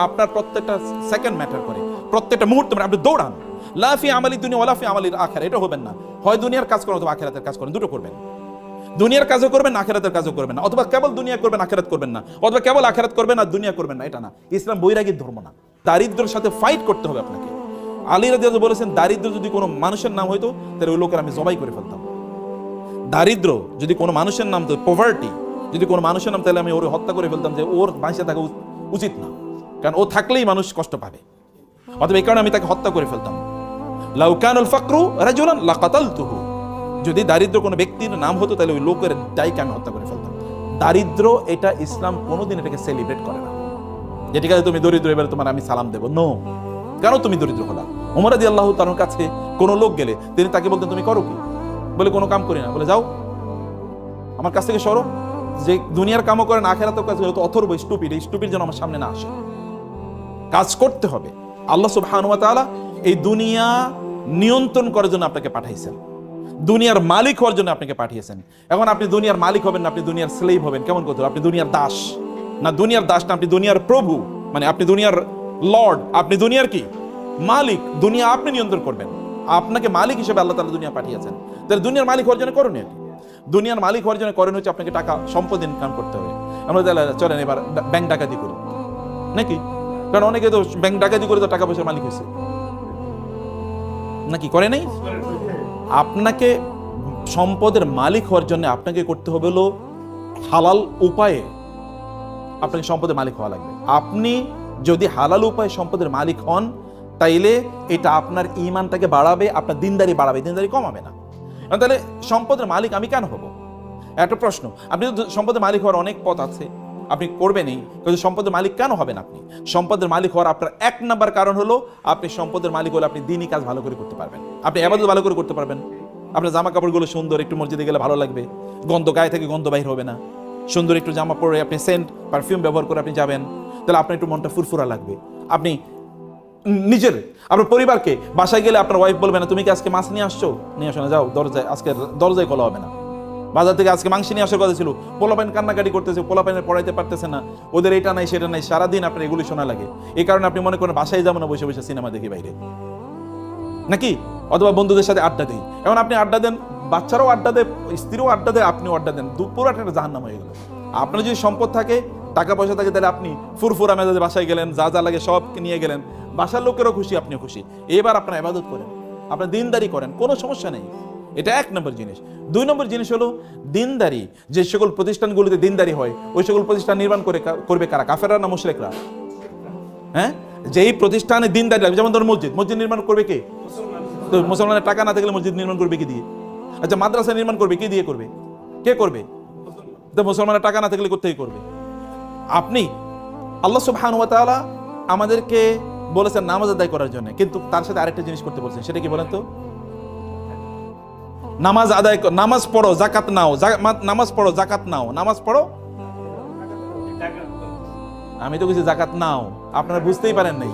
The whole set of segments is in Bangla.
আপনার প্রত্যেকটা সেকেন্ড ম্যাটার করে, প্রত্যেকটা মুহূর্ত আপনি দৌড়ান। লাফি আমালি দুনিয়া ওয়া লাফি আমালিল আখিরা, এটা হবেন না। হয় দুনিয়ার কাজ করেন অথবা আখিরাতের কাজ করেন, দুটো করবেন। দুনিয়ার কাজও করবেন না, আখিরাতের কাজও করবেন না, অথবা কেবল দুনিয়া করবেন আখিরাত করবেন না, অথবা কেবল আখিরাত করবেন আর দুনিয়া করবেন না, এটা না। ইসলাম বৈরাগীর ধর্ম না। দারিদ্রের সাথে ফাইট করতে হবে আপনাকে। আলী রাদিয়াল্লাহু বলেছেন, দারিদ্র যদি কোনো মানুষের নাম হইতো তাহলে ওই লোকের আমি জবাই করে ফেলতাম। দারিদ্র যদি কোনো মানুষের নাম, তো পভার্টি যদি কোনো মানুষের নাম, তাহলে আমি ওর হত্যা করে ফেলতাম, যে ওর বাঁচে থাকা উচিত না, কারণ ও থাকলেই মানুষ কষ্ট পাবে। অথবা এই কারণে আমি তাকে হত্যা করে ফেলতাম। লাউ কানাল ফাকরু রাজুলান লাকাতালতুহু, যদি দারিদ্র কোনো ব্যক্তির নাম হতো তাহলে ওই লোকের দায়কে আমি হত্যা করে ফেলতাম। দারিদ্র এটা ইসলাম কোনোদিন এটাকে সেলিব্রেট করে না, যে ঠিক আছে তুমি দরিদ্র, এবারে তোমার আমি সালাম দেবো। নো, কেন তুমি দরিদ্র হলা? ওমর রাদিয়াল্লাহু তাআলার কাছে কোনো লোক গেলে তিনি তাকে বলতেন, তুমি করো কি? বলে কোনো কাম করি না। বলে যাও আমার কাছ থেকে সরো, যে দুনিয়ার কামও করেন আখিরাতের কাজ করে, তো অথর্ব স্টুপিড, এই স্টুপিড যেন আমার সামনে না আসে। কাজ করতে হবে। আল্লাহ সুবহানাহু ওয়া তাআলা এই দুনিয়া নিয়ন্ত্রণ করার জন্য আপনাকে পাঠাইছেন, দুনিয়ার মালিক হওয়ার জন্য আপনাকে পাঠিয়েছেন। এখন আপনি দুনিয়ার মালিক হবেন না, আপনি দুনিয়ার স্লেভ হবেন। কেমন কথা? আপনি দুনিয়ার দাস না, দুনিয়ার দাস না, আপনি দুনিয়ার প্রভু, মানে আপনি দুনিয়ার লর্ড, আপনি দুনিয়ার কি মালিক। দুনিয়া আপনি নিয়ন্ত্রণ করবেন, আপনাকে মালিক হিসেবে আল্লাহ তাআলা দুনিয়া পাঠিয়েছেন। তাহলে দুনিয়ার মালিক হওয়ার জন্য করণীয় কি? দুনিয়ার মালিক হওয়ার জন্য করণীয় হচ্ছে আপনাকে টাকা সম্পদ ইনকাম করতে হবে। আমরা চলেন এবার ব্যাংক ডাকাতি করি নাকি? কারণ অনেকে তো ব্যাংক ডাকাতি করে তো টাকা পয়সার মালিক হয়েছে, নাকি করে নাই? আপনাকে সম্পদের মালিক হওয়ার জন্য আপনাকে করতে হবে হলো হালাল উপায়ে আপনাকে সম্পদের মালিক হওয়া লাগবে। আপনি যদি হালাল উপায়ে সম্পদের মালিক হন, তাইলে এটা আপনার ঈমানটাকে বাড়াবে, আপনার দিনদারি বাড়াবে, দিনদারি কমাবে না। তাহলে সম্পদের মালিক আমি কেন হব? একটা প্রশ্ন। আপনি সম্পদের মালিক হওয়ার অনেক পথ আছে, আপনি করবেনই, কিন্তু সম্পদের মালিক কেন হবেন? আপনি সম্পদের মালিক হওয়ার আপনার এক নাম্বার কারণ হলো, আপনি সম্পদের মালিক হলে আপনি দ্বীনি কাজ ভালো করে করতে পারবেন, আপনি ইবাদত ভালো করে করতে পারবেন। আপনার জামা কাপড়গুলো সুন্দর, একটু মসজিদে গেলে ভালো লাগবে, গন্ধ গায়ে থেকে গন্ধ বাইর হবে না। সুন্দর একটু জামা পরে আপনি সেন্ট পারফিউম ব্যবহার করে আপনি যাবেন, তাহলে আপনার একটু মনটা ফুরফুরা লাগবে। আপনি নিজের আপনার পরিবারকে, বাসায় গেলে আপনার ওয়াইফ বলবে না, তুমি কি আজকে মাছ নিয়ে আসছো? নিয়ে আসো না, যাও দরজায়, আজকে দরজায় খোলা হবে না। বাজার থেকে আজকে মাংস নিয়ে আসার কথা ছিল, পোলাপাইন কান্নাকাটি করতেছে, পোলাপাইনের পড়াইতে পারতেছে না, ওদের এটা নাই সেটা নাই, সারাদিন আপনার এগুলি শোনা লাগে। এই কারণে আপনি মনে করেন বাসায় যাবো না, বসে বসে সিনেমা দেখি বাইরে, নাকি? অথবা বন্ধুদের সাথে আড্ডা দিই। এখন আপনি আড্ডা দেন, বাচ্চারাও আড্ডা দেয়, স্ত্রীও আড্ডা দেয়, আপনিও আড্ডা দেন, পুরো একটা জাহান্নাম হয়ে গেল। আপনার যদি সম্পদ থাকে, টাকা পয়সা থাকে, তাহলে আপনি ফুরফুরা মেজাজে বাসায় গেলেন, যা যা লাগে সব নিয়ে গেলেন, বাসার লোকেরও খুশি, আপনিও খুশি। এবার আপনার ইবাদত করেন, আপনার দিনদারি করেন, কোনো সমস্যা নেই। এটা এক নম্বর জিনিস। দুই নম্বর জিনিস হলো দিনদারি। যে সকল প্রতিষ্ঠানগুলোতে দিনদারি হয়, ওই সকল প্রতিষ্ঠান নির্মাণ করবে কারা? কাফেররা না মুশরিকরা? হ্যাঁ, যেই প্রতিষ্ঠানে দিনদারি লাগবে, যেমন ধরুন মসজিদ নির্মাণ করবে কে? তো মুসলমানের টাকা না থাকলে মসজিদ নির্মাণ করবে কি দিয়ে? আচ্ছা, মাদ্রাসা নির্মাণ করবে কি দিয়ে করবে? কে করবে? তো মুসলমানের টাকা না থাকলে কোত্থেকে করবে? আপনি। আল্লাহ সুবহানাহু ওয়া তাআলা আমাদেরকে বলেছেন নামাজ আদায় করার জন্য, কিন্তু তার সাথে আরেকটা জিনিস করতে বলছেন, সেটা কি বলেন তো? নামাজ আদায়, নামাজ পড়ো, যাকাত নাও, নামাজ পড়ো, যাকাত নাও, নামাজ পড়ো। আমি তো কিছু যাকাত নাও, আপনারা বুঝতেই পারেন নাই।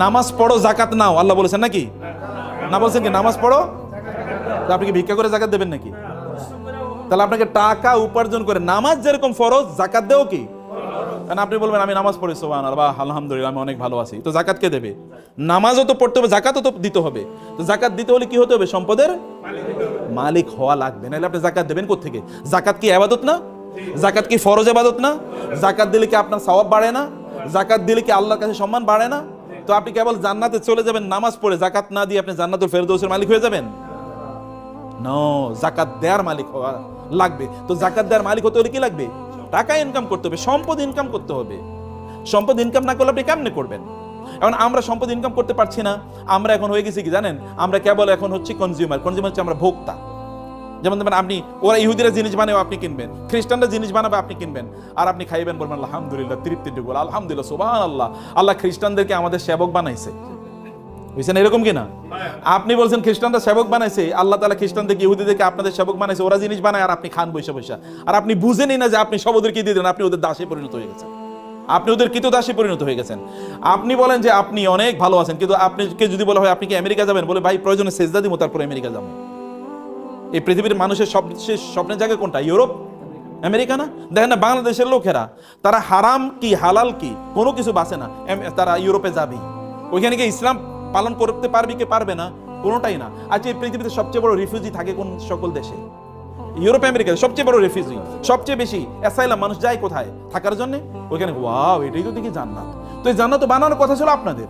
নামাজ পড়ো, যাকাত নাও, আল্লাহ বলেছেন নাকি? না বলছেন কি নামাজ পড়ো? আপনি কি ভিক্ষা করে যাকাত দেবেন নাকি? তাহলে আপনাকে টাকা উপার্জন করে, নামাজ যেরকম ফরজ, যাকাত দেও কি? কারণ আপনি বলবেন আমি নামাজ পড়ি, সুবহানাল্লাহ, আলহামদুলিল্লাহ, আমি অনেক ভালো আছি, তো যাকাত কে দেবে? নামাজও তো পড়তে হবে, যাকাতও তো দিতে হবে। তো যাকাত দিতে হলে কি হতে হবে? সম্পদের মালিক হওয়া লাগবে, নাহলে আপনি যাকাত দেবেন কোত্থেকে? যাকাত কি ইবাদত না? যাকাত কি ফরজ ইবাদত না? যাকাত দিলে কি আপনার সওয়াব বাড়ে না? যাকাত দিলে কি আল্লাহর কাছে সম্মান বাড়ে না? তো আপনি কেবল জান্নাতে চলে যাবেন নামাজ পড়ে, যাকাত না দিয়ে আপনি জান্নাতুল ফেরদৌসের মালিক হয়ে যাবেন? নো, যাকাত দেওয়ার মালিক হওয়া লাগবে। তো যাকাত দেওয়ার মালিক হতে হলে কি লাগবে? টাকা ইনকাম করতে হবে, সম্পদ ইনকাম করতে হবে। সম্পদ ইনকাম না করলে আপনি কেমনে করবেন? এখন আমরা সম্পদ ইনকাম করতে পারছি না, আমরা এখন হয়ে গেছি কি জানেন? আমরা কেবল এখন হচ্ছে কনজিউমার হচ্ছে আমরা ভোক্তা। যেমন আপনি, ওরা ইহুদিরা জিনিস বানাবে, আপনি কিনবেন, খ্রিস্টানরা জিনিস বানাবে, আপনি কিনবেন, আর আপনি খাইবেন, বলবেন আলহামদুলিল্লাহ, তৃপ্তির ঢুকল, আলহামদুলিল্লাহ, সুবহানাল্লাহ, আল্লাহ খ্রিস্টানদেরকে আমাদের সেবক বানাইছে। বুঝছেন এরকম কিনা? আপনি বলছেন খ্রিস্টানরা সেবক বানাইছে, আল্লাহ তাআলা খ্রিস্টানদেরকে, ইহুদিদেরকে আপনাদের সেবক বানাইছে, ওরা জিনিস বানায় আর আপনি খান বৈশা বৈশা, আর আপনি বুঝেনই না যে আপনি সব ওদেরকে দিয়ে দেন, আপনি ওদের দাসে পরিণত হয়ে গেছেন, আপনি ওদের কৃতদাসে পরিণত হয়ে গেছেন। আপনি বলেন যে আপনি অনেক ভালো আছেন, কিন্তু আপনাকে যদি বলা হয় আপনি কি আমেরিকা যাবেন, বলে ভাই প্রয়োজনে সেজদা দিব, তারপর আমেরিকা যাবো। এই পৃথিবীর মানুষের সবচেয়ে স্বপ্নের জায়গা কোনটা? ইউরোপ আমেরিকা না? দেখেন না বাংলাদেশের লোকেরা, তারা হারাম কি হালাল কি কোনো কিছু বাঁচে না, তারা ইউরোপে যাবেই। ওইখানে গিয়ে ইসলাম পালন করতে পারবে কি পারবে না, কোনোটাই না। আচ্ছা, এই পৃথিবীতে সবচেয়ে বড় রিফিউজি থাকে কোন সকল দেশে? ইউরোপ আমেরিকাতে সবচেয়ে বড় রিফিউজি, সবচেয়ে বেশি অ্যাসাইলাম মানুষ যায় কোথায় থাকার জন্য? ওইখানে। ওয়াও, এটাই তো দেখি জান্নাত। তো এই জান্নাত বানানোর কথা ছিল আপনাদের।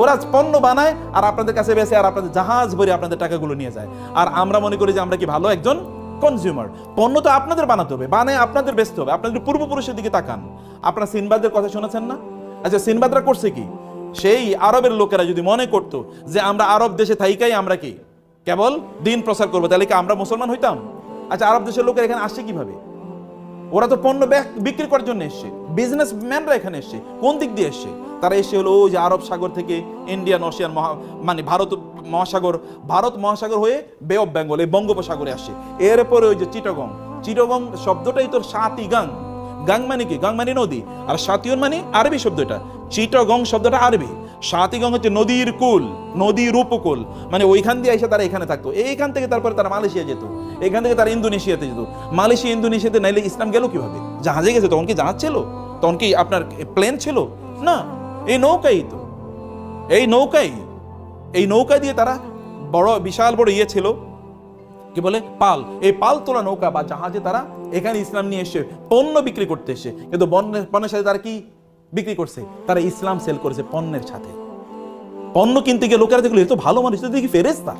ওরা পণ্য বানায় আর আপনাদের কাছে বেচে, আর আপনাদের জাহাজ ভরে আপনাদের টাকাগুলো নিয়ে যায়। আর আমরা মনে করি যে আমরা কি ভালো একজন কনজিউমার। পণ্য তো আপনাদের বানাতে হবে, বানায় আপনাদের বেচতে হবে। আপনাদের পূর্বপুরুষের দিকে তাকান। আপনারা সিনবাদের কথা শুনেছেন না? আচ্ছা, সিনবাদরা করছে কি? সেই আরবের লোকেরা যদি মনে করতো যে আমরা আরব দেশে থাইকাই আমরা কি কেবল দিন প্রচার করবো, তাহলে কি আমরা মুসলমান হইতাম? আচ্ছা, আরব দেশের লোকেরা এখানে আসছে কিভাবে? ওরা তো পণ্য বিক্রি করার জন্য এসছে। বিজনেসম্যানরা এখানে এসছে কোন দিক দিয়ে এসছে? তারা এসে হলো ওই যে আরব সাগর থেকে ইন্ডিয়ান ওশিয়ান মানে ভারত মহাসাগর হয়ে বে অফ বেঙ্গল, এই বঙ্গোপসাগরে আসছে। এরপরে ওই যে চিটগং শব্দটাই তোর সাতিগাং। গাং মানে কি? গাং মানে নদী, আর সাতিয়ন মানে আরবি শব্দটা। চিটগং শব্দটা আরবি, সাতিগং হচ্ছে নদীর কুল, নদীর উপকূল। মানে ওইখান দিয়ে এসে তারা এখানে থাকতো। এইখান থেকে তারপরে তারা মালয়েশিয়া যেত, এখান থেকে তারা ইন্দোনেশিয়াতে যেত। মালয়েশিয়া ইন্দোনেশিয়াতে নাইলে ইসলাম গেল কিভাবে? জাহাজে গেছে। তখন কি জাহাজ ছিল? তখন কি আপনার প্লেন ছিল? না, এই নৌকাই তো, এই নৌকা দিয়ে তারা বড় বিশাল বড় ইয়ে ছিল, কি বলে পাল, এই পাল তোলা নৌকা বা জাহাজে তারা এখানে ইসলাম নিয়ে এসে পণ্য বিক্রি করতে এসে। কিন্তু পণ্যের সাথে তারা কি বিক্রি করছে? তারা ইসলাম সেল করেছে পণ্যের সাথে। পণ্য কিনতে গিয়ে লোকেরা দেখলো এত ভালো মানুষ, দেখি ফেরেশতা,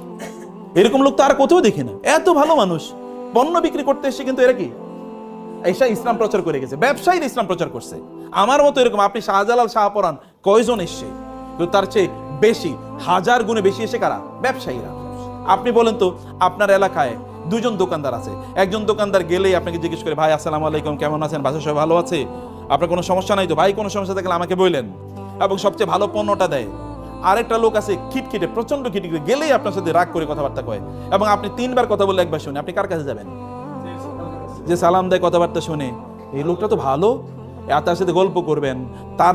এরকম লোক তো আর কোথাও দেখি না। এত ভালো মানুষ পণ্য বিক্রি করতে এসে কিন্তু এরা কি এসা ইসলাম প্রচার করে গেছে। ব্যবসায়ীরা ইসলাম প্রচার করছে। আমার মতো এরকম আপনি শাহজালাল শাহপরান কয়জন এসছে? কিন্তু তার চেয়ে বেশি, হাজার গুণে বেশি এসে কারা? ব্যবসায়ীরা। আপনি বলেন তো, আপনার এলাকায় দুজন দোকানদার আছে। একজন দোকানদার গেলেই আপনাকে জিজ্ঞেস করে, ভাই আসসালামু আলাইকুম, কেমন আছেন, বাসা সবাই ভালো আছে, আপনার কোনো সমস্যা নাই তো? ভাই কোনো সমস্যা থাকলে আমাকে বললেন, এবং সবচেয়ে ভালো পণ্যটা দেয়। আরেকটা লোক আছে খিটখিটে, প্রচন্ড খিটখিটে, গেলেই আপনার সাথে রাগ করে কথাবার্তা কয়, এবং আপনি 3 বার কথা বললে 1 বার শুনে। আপনি কার কাছে যাবেন? যে সালাম দেয়, কথাবার্তা শুনে, এই লোকটা তো ভালো, তার সাথে গল্প করবেন, তার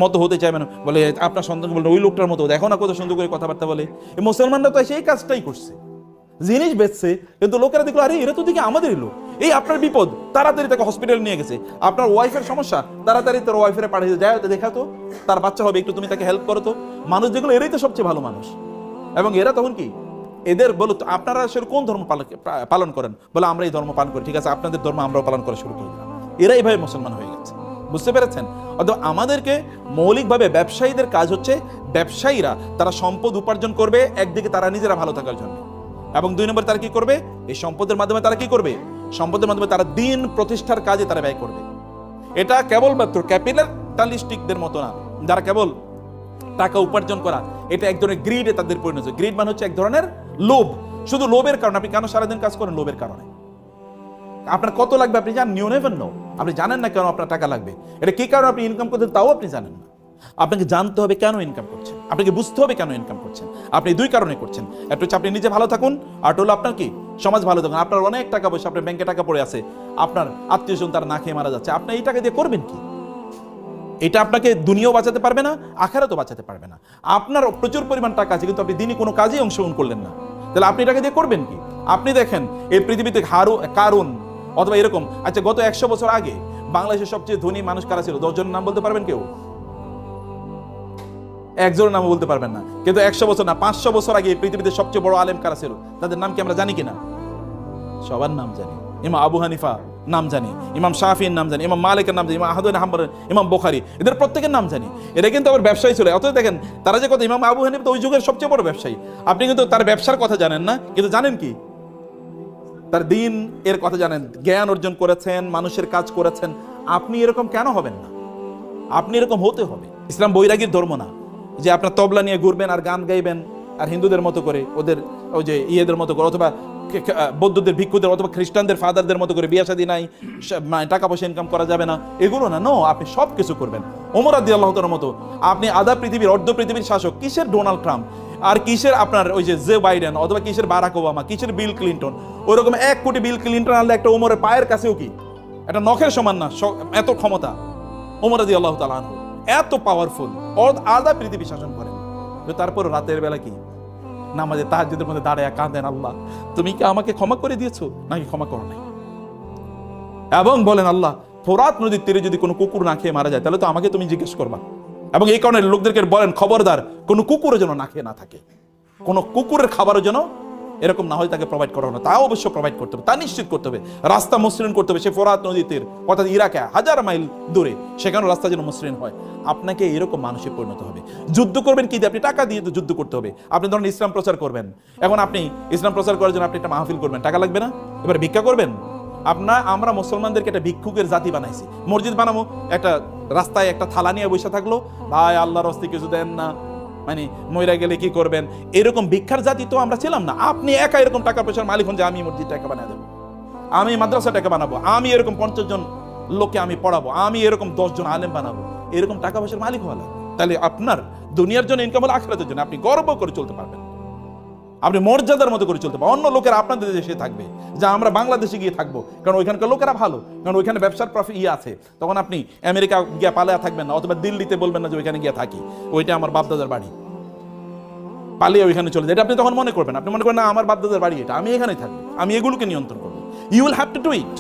মতো হতে চাইবেন, বলে আপনার সন্তান বললেন ওই লোকটার মতো, দেখো না কত সুন্দর করে কথাবার্তা বলে। এই মুসলমানরা তো সেই কাজটাই করছে, জিনিস বেচছে, কিন্তু লোকেরা দেখলো আরে এরা তো দেখি আমাদেরই লোক। এই আপনার বিপদ, তাড়াতাড়ি তাকে হসপিটালে নিয়ে গেছে। আপনার ওয়াইফের সমস্যা, তাড়াতাড়ি তোর ওয়াইফের পাঠিয়ে যায়, দেখা তো তার বাচ্চা হবে, একটু তুমি তাকে হেল্প করো তো। মানুষ যেগুলো, এরাই তো সবচেয়ে ভালো মানুষ। এবং এরা তখন কি, এদের বলো তো আপনারা আসলে কোন ধর্ম পালন করেন? বলে আমরা এই ধর্ম পালন করি। ঠিক আছে, আপনাদের ধর্ম আমরাও পালন করা শুরু করে দিলাম। এরা এইভাবে মুসলমান হয়ে গেছে। বুঝতে পেরেছেন? অথবা আমাদেরকে মৌলিকভাবে ব্যবসায়ীদের কাজ হচ্ছে, ব্যবসায়ীরা তারা সম্পদ উপার্জন করবে, একদিকে তারা নিজেরা ভালো থাকার জন্য, এবং 2 নম্বর তারা কি করবে? এই সম্পদের মাধ্যমে তারা কি করবে? সম্পদের মাধ্যমে তারা দিন প্রতিষ্ঠার কাজে তারা ব্যয় করবে। এটা কেবলমাত্র ক্যাপিটালিস্টিকদের মতো না, যারা কেবল টাকা উপার্জন করা, এটা এক ধরনের গ্রিডে তাদের পরিণত। গ্রিড মানে হচ্ছে এক ধরনের লোভ। শুধু লোভের কারণে আপনি কেন সারাদিন কাজ করেন? লোভের কারণে। আপনার কত লাগবে আপনি জানেন? You never know. আপনি জানেন না কেন আপনার টাকা লাগবে, এটা কি কারণে আপনি ইনকাম করছেন তাও আপনি জানেন না। আপনাকে জানতে হবে কেন ইনকাম করছেন, আপনাকে বুঝতে হবে কেন ইনকাম করছেন। আপনি 2 কারণে করছেন। একটা হচ্ছে আপনি নিজে ভালো থাকুন, আর হলো আপনার কি সমাজ ভালো থাকুন। আপনার অনেক টাকা পয়সা, আপনার ব্যাংকে টাকা পড়ে আছে, আপনার আত্মীয়স্বজন তারা না খেয়ে মারা যাচ্ছে, আপনি এই টাকা দিয়ে করবেন কি? এটা আপনাকে দুনিয়াও বাঁচাতে পারবে না, আখিরাতও বাঁচাতে পারবে না। আপনার প্রচুর পরিমাণ টাকা আছে, কিন্তু আপনি দিনই কোনো কাজেই অংশগ্রহণ করলেন না, তাহলে আপনি টাকা দিয়ে করবেন কি? আপনি দেখেন এই পৃথিবীতে কারুন অথবা এরকম, আচ্ছা গত 100 বছর আগে বাংলাদেশের সবচেয়ে ধনী মানুষ কারা ছিল? 10 জনের নাম বলতে পারবেন কেউ? একজনের নাম বলতে পারবেন না। কিন্তু 100 বছর না, 500 বছর আগে এই পৃথিবীতে সবচেয়ে বড় আলেম কারা ছিল? তাদের নাম কি আমরা জানি কিনা? সবার নাম জানি। ইমাম আবু হানিফা নাম জানি, ইমাম শাফির নাম জানি, ইমাম মালিকের নাম জানি, ইমাম আহমদ বিন হাম্বল, ইমাম বুখারী, এদের প্রত্যেকের নাম জানি। এরা কিন্তু আবার ব্যবসায়ী ছিল। অতএব দেখেন তারা যে কথা, ইমাম আবু হানিফা তো ওই যুগের সবচেয়ে বড় ব্যবসায়ী। আপনি কিন্তু তার ব্যবসার কথা জানেন না, কিন্তু জানেন কি? তার দিন এর কথা জানেন, জ্ঞান অর্জন করেছেন, মানুষের কাজ করেছেন। আপনি এরকম কেন হবেন না? আপনি এরকম হতে হবে। ইসলাম বৈরাগীর ধর্ম না যে আপনার তবলা নিয়ে ঘুরবেন আর গান গাইবেন, আর হিন্দুদের মতো করে, ওদের ওই যে ইয়েদের মতো করে, অথবা বৌদ্ধদের ভিক্ষুদের অথবা খ্রিস্টানদের ফাদারদের মতো করে বিয়ে শাদী নাই, টাকা পয়সা ইনকাম করা যাবে না, এগুলো না। নো, আপনি সব কিছু করবেন ওমর রাদিয়াল্লাহু তাআলার মতো। আপনি আধা পৃথিবীর, অর্ধ পৃথিবীর শাসক। কিসের ডোনাল্ড ট্রাম্প, আর কিসের আপনার ওই যে বাইডেন, অথবা কিসের বারাক ওবামা, কিসের বিল ক্লিন্টন? ওইরকম 1 কোটি বিল ক্লিন্টন আনলে একটা ওমরের পায়ের কাছেও কি একটা নখের সমান না, এত ক্ষমতা ওমর রাদিয়াল্লাহু তাআলা আনহু, এত পাওয়ারফুল, আধা পৃথিবী শাসন করেন। তারপর রাতের বেলা কি নামাজে তাহাজ্জুদের মধ্যে দাঁড়ায় কাঁদেন, আল্লাহ তুমি কি আমাকে ক্ষমা করে দিয়েছো নাকি ক্ষমা করো নাই? এবং বলেন আল্লাহ, ফোরাত নদীর তীরে যদি কোনো কুকুর না খেয়ে মারা যায় তাহলে তো আমাকে তুমি জিজ্ঞেস করবা। এবং এই কারণে লোকদেরকে বলেন খবরদার, কোনো কুকুরও যেন না খেয়ে না থাকে, কোনো কুকুরের খাবারও যেন এরকম না হয় তাকে প্রোভাইড করা না, তা অবশ্য প্রোভাইড করতে হবে, তা নিশ্চিত করতে হবে। রাস্তা মসৃণ করতে হবে, সে ফোরাত নদীর তীর অর্থাৎ ইরাকে 1000 মাইল দূরে, সেখানে রাস্তা যেন মসৃণ হয়। আপনাকে এরকম মানুষে পরিণত হবে। যুদ্ধ করবেন কি দিয়ে? আপনি টাকা দিয়ে তো যুদ্ধ করতে হবে। আপনি ধরেন ইসলাম প্রচার করবেন, এখন আপনি ইসলাম প্রচার করার জন্য আপনি একটা মাহফিল করবেন, টাকা লাগবে না? এবার ভিক্ষা করবেন? আমরা মুসলমানদেরকে একটা ভিক্ষুকের জাতি বানাইছি। মসজিদ বানাবো, একটা রাস্তায় একটা থালা নিয়ে বসে থাকলো, ভাই আল্লাহর রাস্তে কিছু দেন না, মানে মইরা গেলে কি করবেন, এরকম ভিক্ষার জাতি তো আমরা ছিলাম না। আপনি একা এরকম টাকা পয়সার মালিক হন যে আমি মসজিদ টাকা বানিয়ে দেবো, আমি মাদ্রাসা টাকা বানাবো, আমি এরকম 50 জন লোককে আমি পড়াবো, আমি এরকম 10 জন আলেম বানাবো, এরকম টাকা পয়সার মালিক হওয়া লাগে। তাহলে আপনার দুনিয়ার জন্য ইনকাম হলো, আখিরাতের জন্য আপনি গর্ব করে চলতে পারবেন, আপনি মর্যাদার মতো করে চলতে পারবেন। অন্য লোকেরা আপনাদের দেশে থাকবে, যা আমরা বাংলাদেশে গিয়ে থাকবো, কারণ ওইখানকার লোকেরা ভালো, কারণ ওইখানে ব্যবসার প্রফিট আছে। তখন আপনি আমেরিকা গিয়ে পালিয়ে থাকবেন না, অথবা দিল্লিতে বলবেন না যে ওইখানে গিয়ে থাকি, ওইটা আমার বাপদাদার বাড়ি, পালিয়ে ওইখানে চলে যায়, এটা আপনি তখন মনে করবেন। আপনি মনে করেন না আমার বাপদাদার বাড়ি এটা, আমি এখানেই থাকবো, আমি এগুলোকে নিয়ন্ত্রণ করবো। You will have to do it.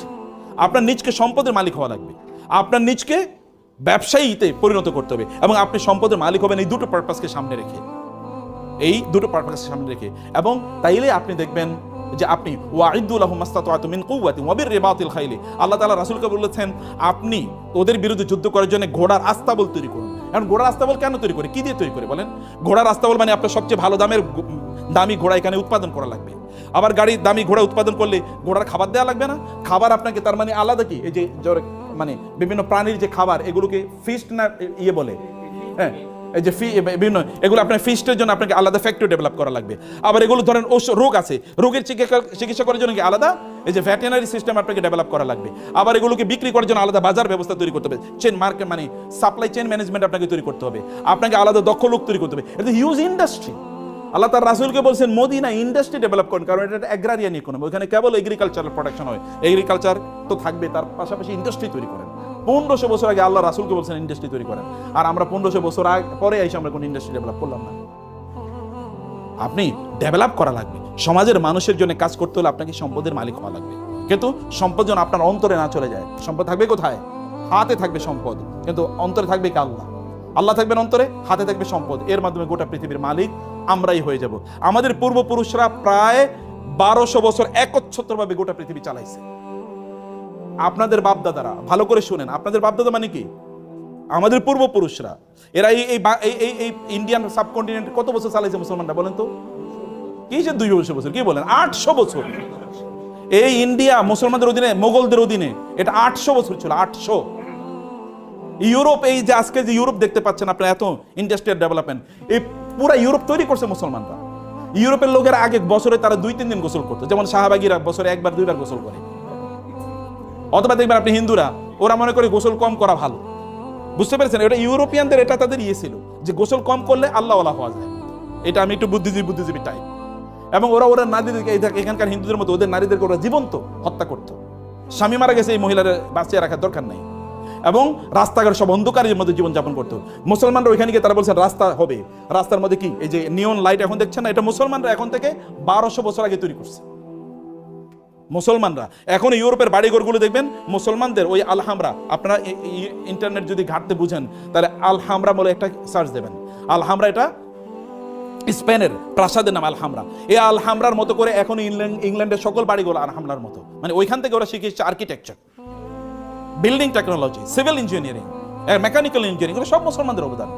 আপনার নিজকে সম্পদের মালিক হওয়া লাগবে, আপনার নিজকে ব্যবসায়ীতে পরিণত করতে হবে, এবং আপনি সম্পদের মালিক হবেন এই দুটো পারপাসকে সামনে রেখে, এই দুটো পারপাসকে সামনে রেখে। এবং তাইলে আপনি দেখবেন যে আপনি ওয়াইদু লাহুম মাসতাতআতু মিন কুওয়াতিন ওয়া বিররিবাতিল খাইলি, আল্লাহ তাআলা রাসূলকে বলেছেন আপনি ওদের বিরুদ্ধে যুদ্ধ করার জন্য ঘোড়ার আস্তাবল তৈরি করুন। এখন ঘোড়ার আস্তাবল কেন তৈরি করে, কি দিয়ে তৈরি করে বলেন? ঘোড়ার আস্তাবল মানে আপনার সবচেয়ে ভালো দামি ঘোড়া এখানে উৎপাদন করা লাগবে। আবার গাড়ির দামি ঘোড়া উৎপাদন করলে ঘোড়ার খাবার দেওয়া লাগবে না? খাবার আপনাকে, তার মানে আলাদা কি, এই যে মানে বিভিন্ন প্রাণীর যে খাবার, এগুলোকে ফিস্ট না ইয়ে বলে, হ্যাঁ, এই যে বিভিন্ন এগুলো আপনার ফিস্টের জন্য আপনাকে আলাদা ফ্যাক্টরি ডেভেলপ করা লাগবে। আবার এগুলো ধরেন রোগ আছে, রোগের চিকিৎসা করার জন্য কি আলাদা এই যে ভেটেরিনারি সিস্টেম আপনাকে ডেভেলপ করা লাগবে। আবার এগুলোকে বিক্রি করার জন্য আলাদা বাজার ব্যবস্থা তৈরি করতে হবে, চেন মার্কেট মানে সাপ্লাই চেন ম্যানেজমেন্ট আপনাকে তৈরি করতে হবে, আপনাকে আলাদা দক্ষ লোক তৈরি করতে হবে। এটা হিউজ ইন্ডাস্ট্রি। আল্লাহ তার রাসূলকে বলছেন মদিনা ইন্ডাস্ট্রি ডেভেলপ করেন, কারণ এটা অ্যাগ্রারিয়ান ইকোনমি, ওখানে কেবল এগ্রিকালচারাল প্রোডাকশন হয়, এগ্রিকালচার তো থাকবে, তার পাশাপাশি ইন্ডাস্ট্রি তৈরি করেন। 1500 বছর আগে আল্লাহ রাসূলকে বলছেন ইন্ডাস্ট্রি তৈরি করেন, আর আমরা 1500 বছর পরে এসে আমরা কোন ইন্ডাস্ট্রি ডেভেলপ করলাম না। আপনি ডেভেলপ করা লাগবে, সমাজের মানুষের জন্য কাজ করতে হলে আপনাকে সম্পদের মালিক হওয়া লাগবে। কিন্তু সম্পদ যেন আপনার অন্তরে না চলে যায়। সম্পদ থাকবে কোথায়? হাতে থাকবে সম্পদ, কিন্তু অন্তরে থাকবে কি আল্লাহ। আল্লাহ থাকবেন অন্তরে, হাতে থাকবে সম্পদ, এর মাধ্যমে গোটা পৃথিবীর মালিক আমরাই হয়ে যাব। আমাদের পূর্বপুরুষরা প্রায় 1200 বছর একচ্ছত্রভাবে গোটা পৃথিবী চালাইছে। আপনাদের বাপদাদারা, ভালো করে শুনেন, আপনাদের বাপদাদা মানে কি? আমাদের পূর্বপুরুষরা। এরা এই ইন্ডিয়ান সাবকন্টিনেন্ট কত বছর চালাইছে মুসলমানরা বলেন তো? কি যে 200 বছর, কি বলেন? 800 বছর। এই ইন্ডিয়া মুসলমানদের অধীনে, মোগলদের অধীনে, এটা 800 বছর ছিল। 800। ইউরোপ, এই যে আজকে যে ইউরোপ দেখতে পাচ্ছেন আপনারা, এত ইন্ডাস্ট্রিয়াল ডেভেলপমেন্ট, এই পুরো ইউরোপ তৈরি করছে মুসলমানরা। ইউরোপের লোকেরা আগে বছরে তারা 2-3 দিন গোসল করতো, যেমন শাহবাগীরা বছরে 1-2 বার গোসল করে। অথবা দেখবেন আপনি হিন্দুরা, ওরা মনে করে গোসল কম করা ভালো। বুঝতে পেরেছেন? এটা ইউরোপিয়ানদের, এটা তাদের ইয়ে ছিল যে গোসল কম করলে আল্লাহ ওয়ালা হওয়া যায়। এটা আমি একটু বুদ্ধিজীবী টাইপ। এবং ওরা নারীদেরকে, এখানকার হিন্দুদের মতো ওদের নারীদেরকে ওরা জীবন্ত হত্যা করতো। স্বামী মারা গেছে, এই মহিলারা বাঁচিয়ে রাখার দরকার নাই। এবং রাস্তাঘাট সব অন্ধকারের মধ্যে জীবনযাপন করতো। মুসলমানরা ওইখানে গিয়ে তারা বলছেন রাস্তা হবে, রাস্তার মধ্যে কি এই যে নিয়ন লাইট এখন দেখছেন না, এটা মুসলমানরা এখন থেকে 1200 বছর আগে তৈরি করছে। মুসলমানরা এখন ইউরোপের বাড়িঘরগুলো দেখবেন মুসলমানদের, ওই আলহামরা, আপনারা ইন্টারনেট যদি ঘাটতে বুঝেন তাহলে আলহামরা বলে একটা সার্চ দেবেন। আলহামরা এটা স্পেনের প্রাসাদের নাম আলহামরা। এই আলহামরার মতো করে এখন ইংল্যান্ডের সকল বাড়িগুলো আলহামরার মতো, মানে ওইখান থেকে ওরা শিখেছে architecture, building technology, civil engineering, mechanical engineering, এগুলো সব মুসলমানদের অবদান।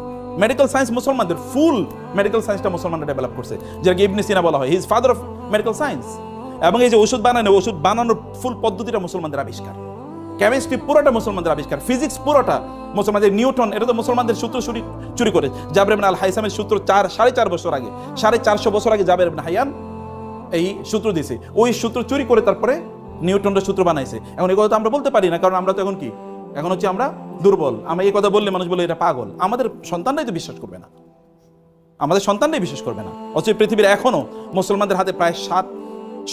মেডিকেল সায়েন্স মুসলমানদের, ফুল মেডিকেল সায়েন্সটা মুসলমানরা ডেভেলপ করছে, যেটাকে ইবনে সিনা বলা হয়, he is father of medical science. এবং এই যে ওষুধ বানানোর ফুল পদ্ধতিটা মুসলমানদের আবিষ্কার, কেমিস্ট্রি পুরোটা মুসলমানদের আবিষ্কার, ফিজিক্স পুরোটা মুসলমানদের, নিউটন এটা তো মুসলমানদের সূত্র চুরি করে জাবের ইবনে আল হাইসামের সূত্র 4.5 বছর আগে, 450 বছর আগে জাবের ইবনে হাইয়ান এই সূত্র দিয়েছে। ওই সূত্র চুরি করে তারপরে নিউটনের সূত্র বানাইছে। এখন এই কথা তো আমরা বলতে পারি না, কারণ আমরা তো এখন কি, এখন হচ্ছে আমরা দুর্বল। আমরা এই কথা বললে মানুষ বলে এটা পাগল। আমাদের সন্তানরাই তো বিশ্বাস করবে না, আমাদের সন্তানরাই বিশ্বাস করবে না। অথচ পৃথিবীর এখনো মুসলমানদের হাতে প্রায়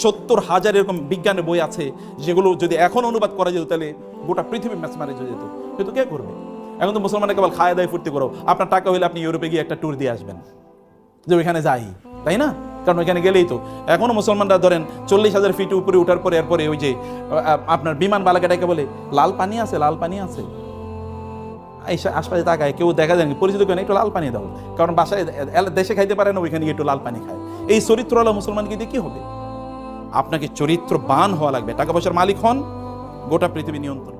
70,000 এরকম বিজ্ঞানের বই আছে, যেগুলো যদি এখন অনুবাদ করা যেত তাহলে গোটা পৃথিবী ম্যাচমারেজ হয়ে যেত। কিন্তু কে করবে? এখন তো মুসলমানরা কেবল খায় দায় ফুর্তি করো। আপনার টাকা হইলে আপনি ইউরোপে গিয়ে একটা ট্যুর দিয়ে আসবেন, যে ওইখানে যাই, তাই না? কারণ ওইখানে গেলেই তো এখনো মুসলমানরা ধরেন 40,000 ফিট উপরে উঠার পরে এরপরে ওই যে আপনার বিমান বালাকাটাকে বলে লাল পানি আছে, লাল পানি আছে, এই আশপাশে তাকায় কেউ দেখা যায় পরিচিত কেন একটু লাল পানি দাও, কারণ বাসায় দেশে খাইতে পারে না, ওইখানে গিয়ে একটু লাল পানি খায়। এই চরিত্রওয়ালা মুসলমানকে দিয়ে কি হবে? আপনাকে চরিত্রবান হওয়া লাগবে। টাকা পয়সার মালিক হন, গোটা পৃথিবী নিয়ন্ত্রণ।